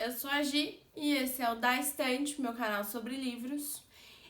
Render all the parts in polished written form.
eu sou a Gi e esse é o Da Estante, meu canal sobre livros.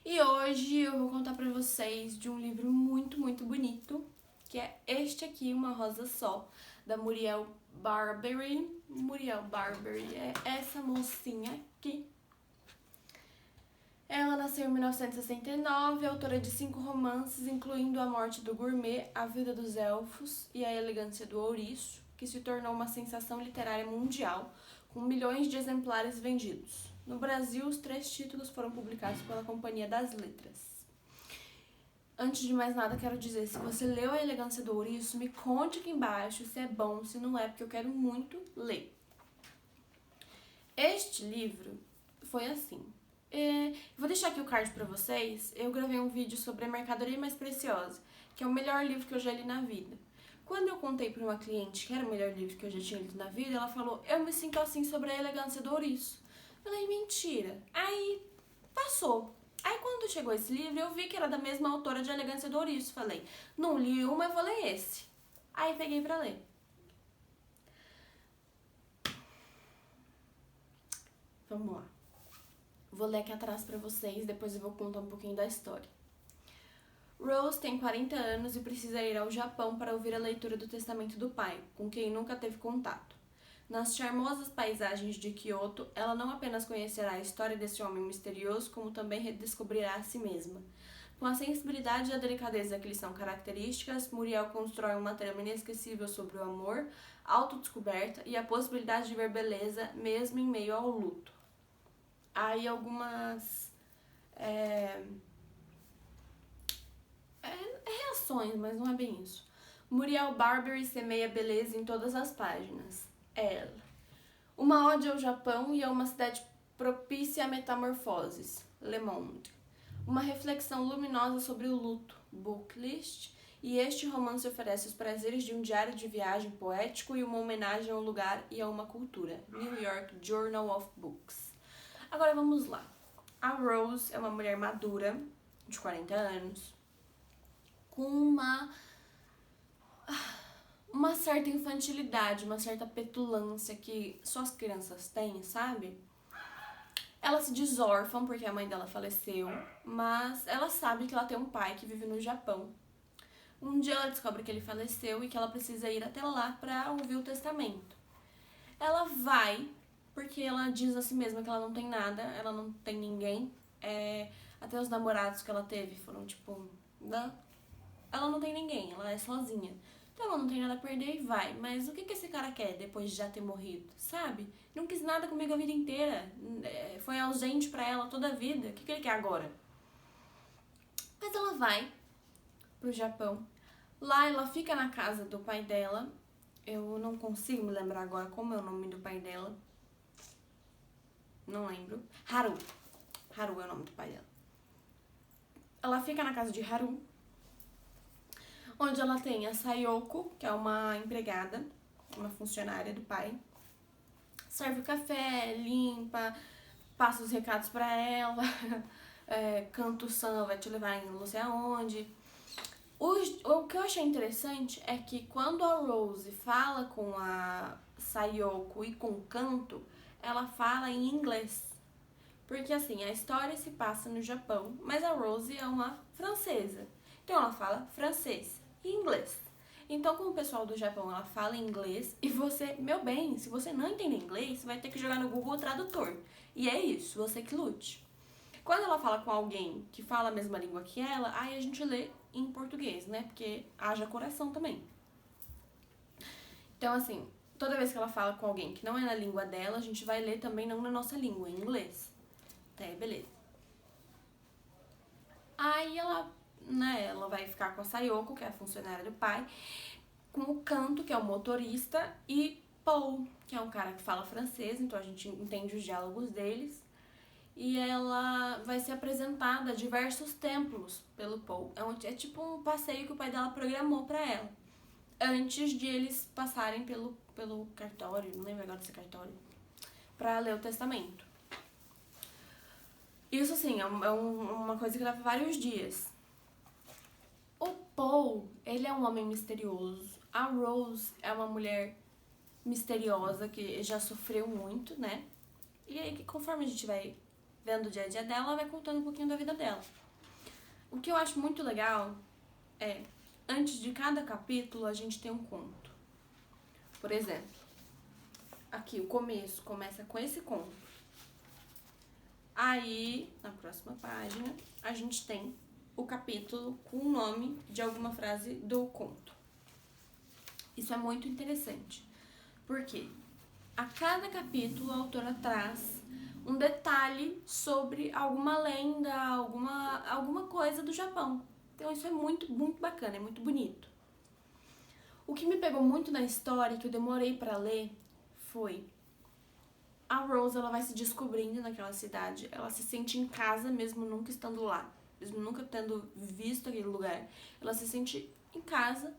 E hoje eu vou contar pra vocês de um livro muito bonito, que é este aqui, Uma Rosa Só, da Muriel Barbery. Muriel Barbery é essa mocinha aqui. Ela nasceu em 1969, autora de 5 romances, incluindo A Morte do Gourmet, A Vida dos Elfos e A Elegância do Ouriço, que se tornou uma sensação literária mundial, com milhões de exemplares vendidos. No Brasil, os 3 títulos foram publicados pela Companhia das Letras. Antes de mais nada, quero dizer, se você leu A Elegância do Ouriço, me conte aqui embaixo se é bom, se não é, porque eu quero muito ler. Este livro foi assim. Vou deixar aqui o card pra vocês. Eu gravei um vídeo sobre A Mercadoria Mais Preciosa, que é o melhor livro que eu já li na vida. Quando eu contei pra uma cliente que era o melhor livro que eu já tinha lido na vida, ela falou, eu me sinto assim sobre A Elegância do Ouriço. Falei, mentira. Aí, passou. Aí, quando chegou esse livro, eu vi que era da mesma autora de A Elegância do Ouriço. Falei, não li uma, eu vou ler esse. Aí, peguei pra ler. Vamos lá. Vou ler aqui atrás pra vocês, depois eu vou contar um pouquinho da história. Rose tem 40 anos e precisa ir ao Japão para ouvir a leitura do testamento do pai, com quem nunca teve contato. Nas charmosas paisagens de Kyoto, ela não apenas conhecerá a história desse homem misterioso, como também redescobrirá a si mesma. Com a sensibilidade e a delicadeza que lhe são características, Muriel constrói uma trama inesquecível sobre o amor, autodescoberta e a possibilidade de ver beleza mesmo em meio ao luto. Aí algumas reações, mas não é bem isso. Muriel Barbery semeia beleza em todas as páginas. Ela. Uma ode ao Japão e a uma cidade propícia a metamorfoses. Le Monde. Uma reflexão luminosa sobre o luto. Booklist. E este romance oferece os prazeres de um diário de viagem poético e uma homenagem a um lugar e a uma cultura. New York Journal of Books. Agora vamos lá. A Rose é uma mulher madura, de 40 anos, com uma certa infantilidade, uma certa petulância que só as crianças têm, sabe? Ela se diz órfã porque a mãe dela faleceu, mas ela sabe que ela tem um pai que vive no Japão. Um dia ela descobre que ele faleceu e que ela precisa ir até lá pra ouvir o testamento. Ela vai, porque ela diz a si mesma que ela não tem nada, ela não tem ninguém. Até os namorados que ela teve foram tipo, ela não tem ninguém, ela é sozinha. Então ela não tem nada a perder e vai. Mas o que esse cara quer depois de já ter morrido, sabe? Não quis nada comigo a vida inteira. Foi ausente pra ela toda a vida. O que ele quer agora? Mas ela vai pro Japão. Lá ela fica na casa do pai dela. Eu não consigo me lembrar agora como é o nome do pai dela. Não lembro. Haru. Haru é o nome do pai dela. Ela fica na casa de Haru, onde ela tem a Sayoko, que é uma empregada, uma funcionária do pai. Serve o café, limpa, passa os recados pra ela, canta o samba, vai te levar em não sei aonde. O que eu achei interessante é que quando a Rose fala com a Sayoko e com o canto, ela fala em inglês. Porque assim, a história se passa no Japão, mas a Rose é uma francesa. Então ela fala francês e inglês. Então, como o pessoal do Japão ela fala inglês, e você, meu bem, se você não entender inglês, você vai ter que jogar no Google Tradutor. E é isso, você que lute. Quando ela fala com alguém que fala a mesma língua que ela, aí a gente lê em português, né? Porque haja coração também. Então, assim, toda vez que ela fala com alguém que não é na língua dela, a gente vai ler também não na nossa língua, em inglês. Beleza. Aí ela vai ficar com a Sayoko, que é a funcionária do pai, com o Kanto, que é o motorista, e Paul, que é um cara que fala francês, então a gente entende os diálogos deles. E ela vai ser apresentada a diversos templos pelo Paul. É tipo um passeio que o pai dela programou pra ela, antes de eles passarem pelo cartório, não lembro agora desse cartório, pra ler o testamento. Isso, assim, é uma coisa que leva vários dias. O Paul, ele é um homem misterioso. A Rose é uma mulher misteriosa que já sofreu muito, né? E aí, conforme a gente vai vendo o dia a dia dela, ela vai contando um pouquinho da vida dela. O que eu acho muito legal é, antes de cada capítulo, a gente tem um conto. Por exemplo, aqui o começo começa com esse conto. Aí, na próxima página, a gente tem o capítulo com o nome de alguma frase do conto. Isso é muito interessante, porque a cada capítulo a autora traz um detalhe sobre alguma lenda, alguma coisa do Japão. Então isso é muito, muito bacana, é muito bonito. O que me pegou muito na história, que eu demorei pra ler, foi a Rose, ela vai se descobrindo naquela cidade, ela se sente em casa mesmo nunca estando lá, mesmo nunca tendo visto aquele lugar. Ela se sente em casa.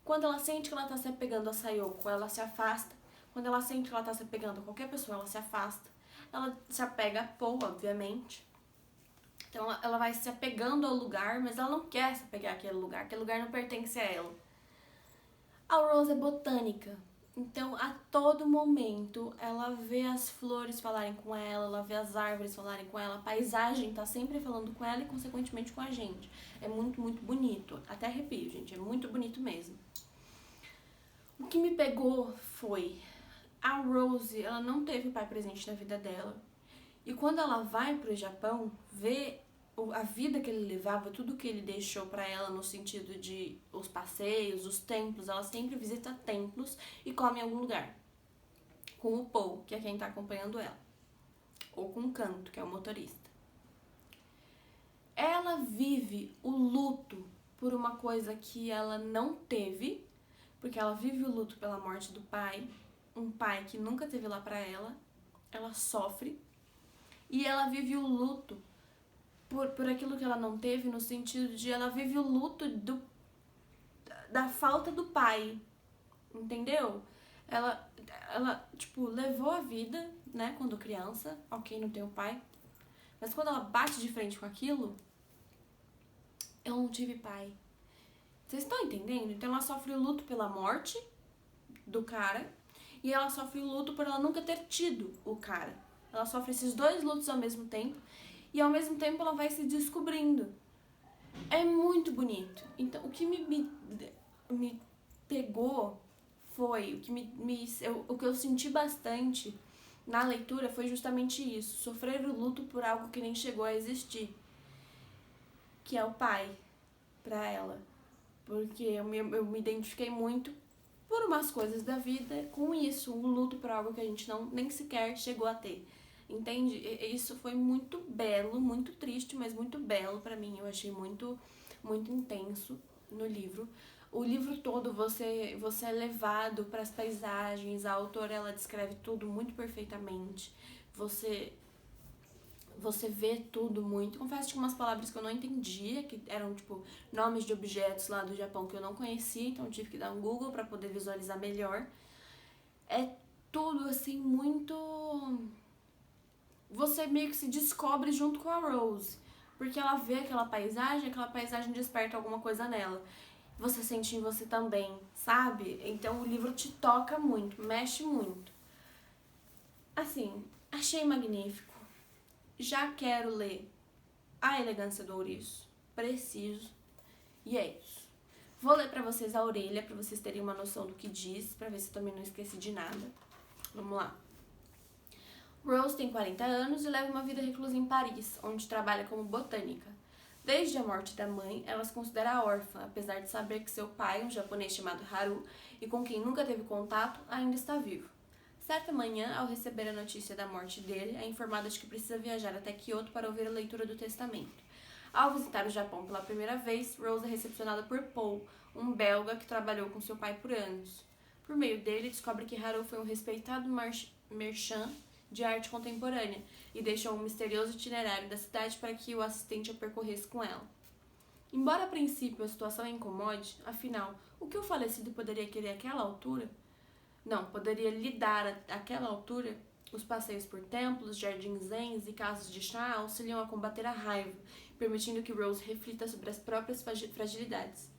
Quando ela sente que ela tá se apegando a Sayoko, ela se afasta. Quando ela sente que ela tá se apegando a qualquer pessoa, ela se afasta. Ela se apega a Paul, obviamente. Então ela vai se apegando ao lugar, mas ela não quer se apegar àquele lugar não pertence a ela. A Rose é botânica, então a todo momento ela vê as flores falarem com ela vê as árvores falarem com ela, a paisagem tá sempre falando com ela e consequentemente com a gente. É muito, muito bonito, até arrepio, gente, é muito bonito mesmo. O que me pegou foi a Rose, ela não teve pai presente na vida dela. E quando ela vai pro Japão, vê a vida que ele levava, tudo que ele deixou pra ela no sentido de os passeios, os templos, ela sempre visita templos e come em algum lugar. Com o Paul, que é quem tá acompanhando ela. Ou com o Kanto, que é o motorista. Ela vive o luto por uma coisa que ela não teve, porque ela vive o luto pela morte do pai, um pai que nunca teve lá pra ela sofre, e ela vive o luto por aquilo que ela não teve, no sentido de ela vive o luto da falta do pai, entendeu? Ela, tipo, levou a vida, né, quando criança, ok, não tem o pai, mas quando ela bate de frente com aquilo, eu não tive pai. Vocês estão entendendo? Então ela sofre o luto pela morte do cara e ela sofre o luto por ela nunca ter tido o cara. Ela sofre esses dois lutos ao mesmo tempo e ao mesmo tempo ela vai se descobrindo. É muito bonito. Então o que me pegou foi, o que eu senti bastante na leitura foi justamente isso. Sofrer o luto por algo que nem chegou a existir. Que é o pai pra ela. Porque eu me identifiquei muito por umas coisas da vida com isso, um luto por algo que a gente nem sequer chegou a ter. Entende? Isso foi muito belo, muito triste, mas muito belo pra mim. Eu achei muito, muito intenso no livro. O livro todo você é levado para as paisagens, a autora ela descreve tudo muito perfeitamente. Você vê tudo muito. Confesso que umas palavras que eu não entendia, que eram tipo nomes de objetos lá do Japão que eu não conhecia, então eu tive que dar um Google para poder visualizar melhor. É tudo assim muito... Você meio que se descobre junto com a Rose, porque ela vê aquela paisagem desperta alguma coisa nela. Você sente em você também, sabe? Então o livro te toca muito, mexe muito. Assim, achei magnífico. Já quero ler A Elegância do Ouriço. Preciso. E é isso. Vou ler pra vocês a orelha, pra vocês terem uma noção do que diz, pra ver se eu também não esqueci de nada. Vamos lá. Rose tem 40 anos e leva uma vida reclusa em Paris, onde trabalha como botânica. Desde a morte da mãe, ela se considera órfã, apesar de saber que seu pai, um japonês chamado Haru, e com quem nunca teve contato, ainda está vivo. Certa manhã, ao receber a notícia da morte dele, é informada de que precisa viajar até Kyoto para ouvir a leitura do testamento. Ao visitar o Japão pela primeira vez, Rose é recepcionada por Paul, um belga que trabalhou com seu pai por anos. Por meio dele, descobre que Haru foi um respeitado marchand de arte contemporânea e deixou um misterioso itinerário da cidade para que o assistente a percorresse com ela. Embora a princípio a situação a incomode, afinal, o que o falecido poderia querer àquela altura? Não, poderia lhe dar àquela altura. Os passeios por templos, jardins zens e casas de chá auxiliam a combater a raiva, permitindo que Rose reflita sobre as próprias fragilidades.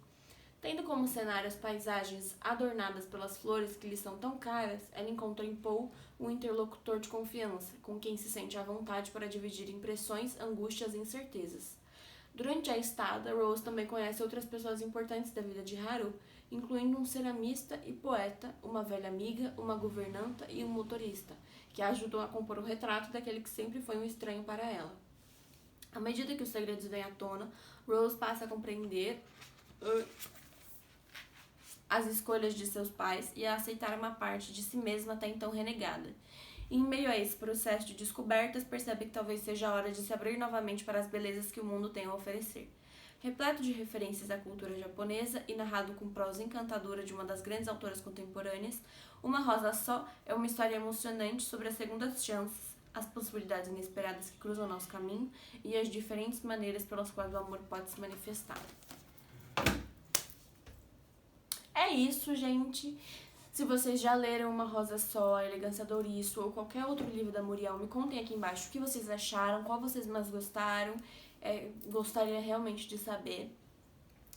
Tendo como cenário as paisagens adornadas pelas flores que lhe são tão caras, ela encontra em Poe um interlocutor de confiança, com quem se sente à vontade para dividir impressões, angústias e incertezas. Durante a estada, Rose também conhece outras pessoas importantes da vida de Haru, incluindo um ceramista e poeta, uma velha amiga, uma governanta e um motorista, que a ajudam a compor o retrato daquele que sempre foi um estranho para ela. À medida que os segredos vêm à tona, Rose passa a compreender as escolhas de seus pais e a aceitar uma parte de si mesma até então renegada. E em meio a esse processo de descobertas, percebe que talvez seja a hora de se abrir novamente para as belezas que o mundo tem a oferecer. Repleto de referências à cultura japonesa e narrado com prosa encantadora de uma das grandes autoras contemporâneas, Uma Rosa Só é uma história emocionante sobre as segundas chances, as possibilidades inesperadas que cruzam nosso caminho e as diferentes maneiras pelas quais o amor pode se manifestar. É isso, gente. Se vocês já leram Uma Rosa Só, A Elegância do Ouriço ou qualquer outro livro da Muriel, me contem aqui embaixo o que vocês acharam, qual vocês mais gostaram. Gostaria realmente de saber.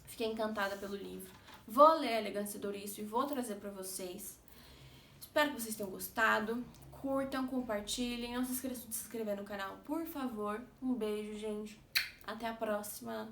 Fiquei encantada pelo livro. Vou ler A Elegância do Ouriço e vou trazer pra vocês. Espero que vocês tenham gostado. Curtam, compartilhem. Não se esqueçam de se inscrever no canal, por favor. Um beijo, gente. Até a próxima.